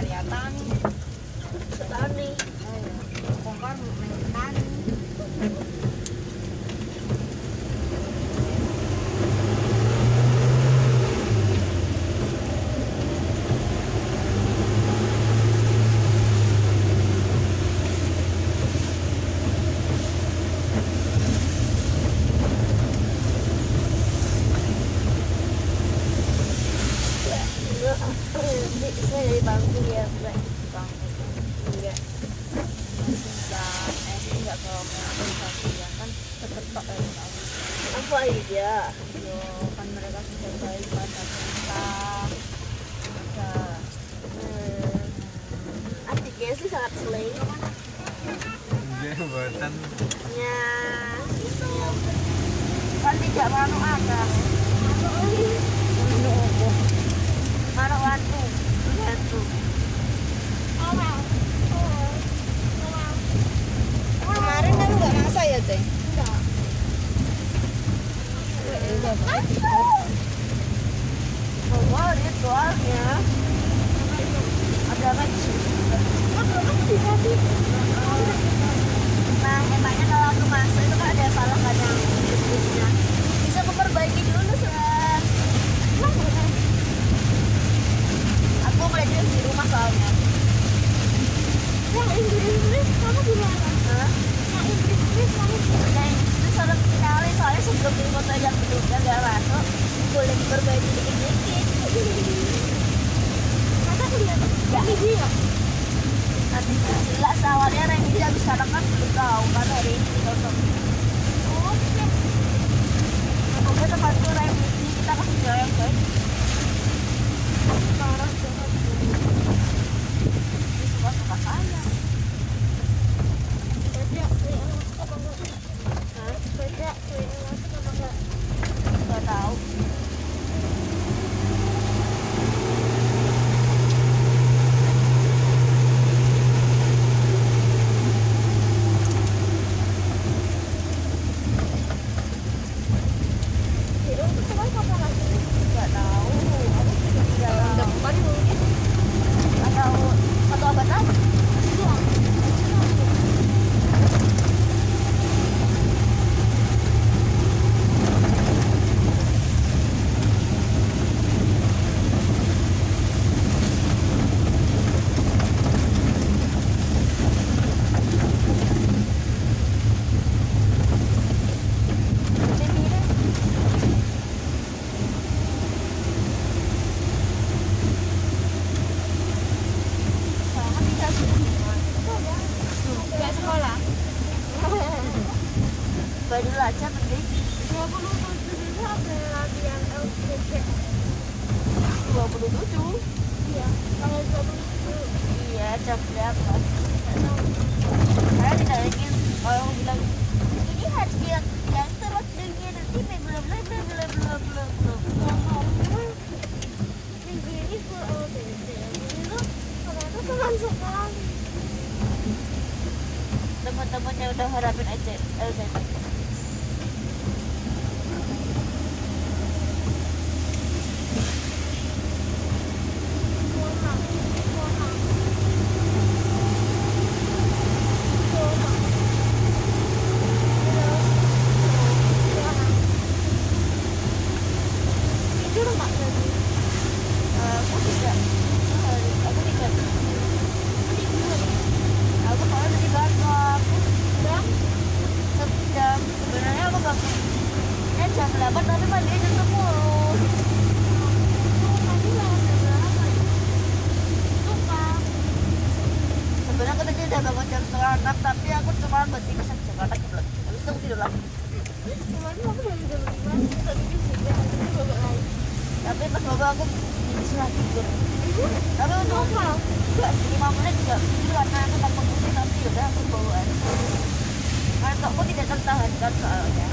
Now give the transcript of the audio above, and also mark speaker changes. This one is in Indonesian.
Speaker 1: ya tani.
Speaker 2: Tani.
Speaker 1: Ayo, bongkar main tani.
Speaker 2: Saya dari bangku ya, Mbak.
Speaker 1: Bang,
Speaker 2: Iya.
Speaker 1: enggak kalau mau ya kan keketok ya tahu.
Speaker 2: Apa iya?
Speaker 1: Yo kan mereka sudah baik pada kita. Ada
Speaker 2: Asik ya sih sangat seleng.
Speaker 3: Dia buatan
Speaker 2: Ya, itu.
Speaker 1: kan tidak manu ada.
Speaker 2: Mano wantu. Wantu.
Speaker 1: Kemarin kan nggak masak ya, Ceng?
Speaker 2: Wah, lihat soalnya. Ada apa sih? Nah, emangnya kalau aku masak itu kan ada salah kan yang bisnisnya. Bisa memperbaiki dulu, San. Aku belajar di rumah soalnya. Yang Inggris kamu gimana? Hah? Yang Inggris kamu gimana? Yang Inggris orang kenali soalnya sebelum di foto yang beduknya nggak masuk boleh diperbaiki dikit-dikit. Masa kelihatan? Ya iya. Nanti jelas awalnya Reni habis sekarang kan belum tahu kan hari ini ditonton. Oke. Semoga tempatku Reni kita kasih jalan yang baik. Sekarang jangan suka-suka saya. Beda, apa enggak? Hah? Beda, masuk apa enggak? Enggak tahu. Itu kemarin kapan lagi? Enggak tahu. Aku juga di dalam
Speaker 1: Depan mungkin.
Speaker 2: atau satu abad lagi. Sama tidak sih.
Speaker 1: Nggak sekolah.
Speaker 2: Baru aja penting
Speaker 4: 27 ada latihan LPG.
Speaker 2: 27.
Speaker 4: Iya, tanggal 27.
Speaker 2: Iya, jam berapa? Saya tidak ingin kalau bilang ini hadiah yang terus dengan nanti belum
Speaker 4: Nggak mau, cuman minggu ini full LPG. Itu ternyata cuma sekali.
Speaker 2: teman-temannya udah harapin aja LZT.
Speaker 4: Itu rumah jadi.
Speaker 2: Aku tidak aku malah dari kantor
Speaker 4: Udah,
Speaker 2: jam sebenarnya aku bangunnya jam 8 tapi mandinya jam 10.
Speaker 4: tadi bangun jam berapa ya? Lupa.
Speaker 2: Sebenarnya aku tadi udah bangun jam setengah 6 tapi aku cuma berhenti ke jam setengah 6 habis itu aku tidur lagi.
Speaker 4: Kemarin aku dari jam 5 tadi juga itu babak lain.
Speaker 2: Tapi pas bawa aku istirahat tidur. Tapi untuk enggak 5 menit juga tidur karena aku tanpa kunci tapi udah aku bawaan. Karena aku tidak tertahankan soalnya.